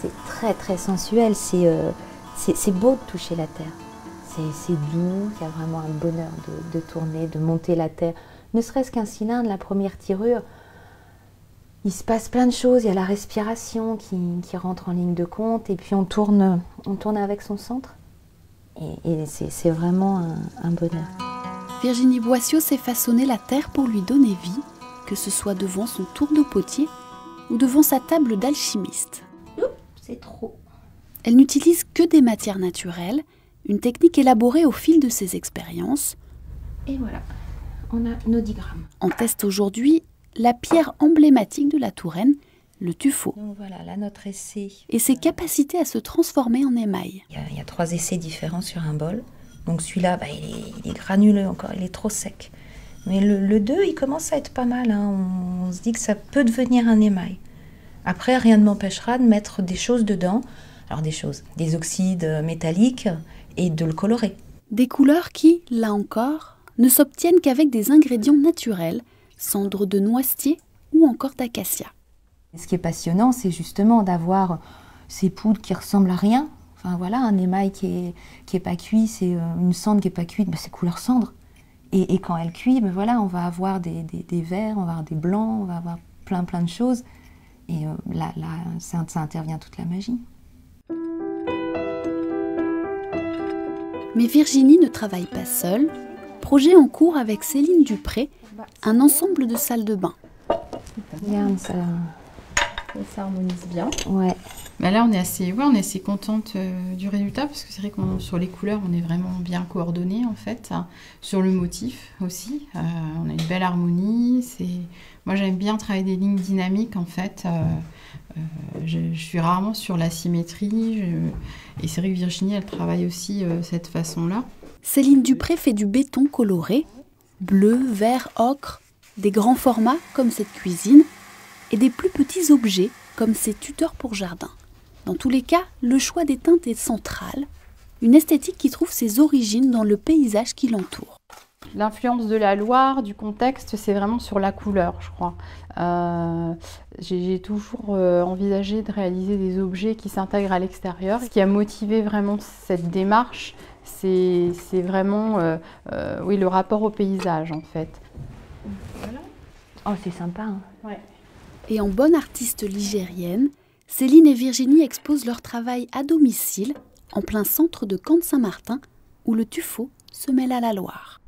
C'est très très sensuel, c'est beau de toucher la terre. C'est doux, il y a vraiment un bonheur de tourner, de monter la terre. Ne serait-ce qu'un cylindre, la première tirure, il se passe plein de choses. Il y a la respiration qui rentre en ligne de compte et puis on tourne avec son centre. Et c'est vraiment un bonheur. Virginie Boissiau sait façonner la terre pour lui donner vie, que ce soit devant son tour de potier ou devant sa table d'alchimiste. C'est trop. Elle n'utilise que des matières naturelles, une technique élaborée au fil de ses expériences. Et voilà, on a nos 10 grammes. On teste aujourd'hui la pierre emblématique de la Touraine, le tuffeau. Donc voilà, là notre essai. Et ses capacités à se transformer en émail. Il y a 3 essais différents sur un bol. Donc celui-là, il est granuleux encore, il est trop sec. Mais le 2, il commence à être pas mal. Hein. On se dit que ça peut devenir un émail. Après, rien ne m'empêchera de mettre des choses dedans. Alors des oxydes métalliques et de le colorer. Des couleurs qui, là encore, ne s'obtiennent qu'avec des ingrédients naturels, cendres de noisetier ou encore d'acacia. Ce qui est passionnant, c'est justement d'avoir ces poudres qui ressemblent à rien. Enfin voilà, un émail qui est pas cuit, c'est une cendre qui est pas cuite, c'est couleur cendre. Et quand elle cuit, voilà, on va avoir des verts, on va avoir des blancs, on va avoir plein de choses. Et là, ça intervient toute la magie. Mais Virginie ne travaille pas seule. Projet en cours avec Céline Dupré, un ensemble de salles de bain. Regarde, ça harmonise bien. Ouais. Mais là, on est assez contente du résultat parce que c'est vrai que sur les couleurs, on est vraiment bien coordonnés en fait. Sur le motif aussi, on a une belle harmonie. Moi, j'aime bien travailler des lignes dynamiques en fait. Je suis rarement sur la symétrie. Et c'est vrai que Virginie, elle travaille aussi cette façon-là. Céline Dupré fait du béton coloré, bleu, vert, ocre, des grands formats comme cette cuisine et des plus petits objets comme ces tuteurs pour jardin. Dans tous les cas, le choix des teintes est central, une esthétique qui trouve ses origines dans le paysage qui l'entoure. L'influence de la Loire, du contexte, c'est vraiment sur la couleur, je crois. J'ai toujours envisagé de réaliser des objets qui s'intègrent à l'extérieur. Ce qui a motivé vraiment cette démarche, c'est vraiment le rapport au paysage, en fait. Voilà. Oh, c'est sympa. Hein. Ouais. Et en bonne artiste ligérienne, Céline et Virginie exposent leur travail à domicile, en plein centre de Camp-Saint-Martin, où le tuffeau se mêle à la Loire.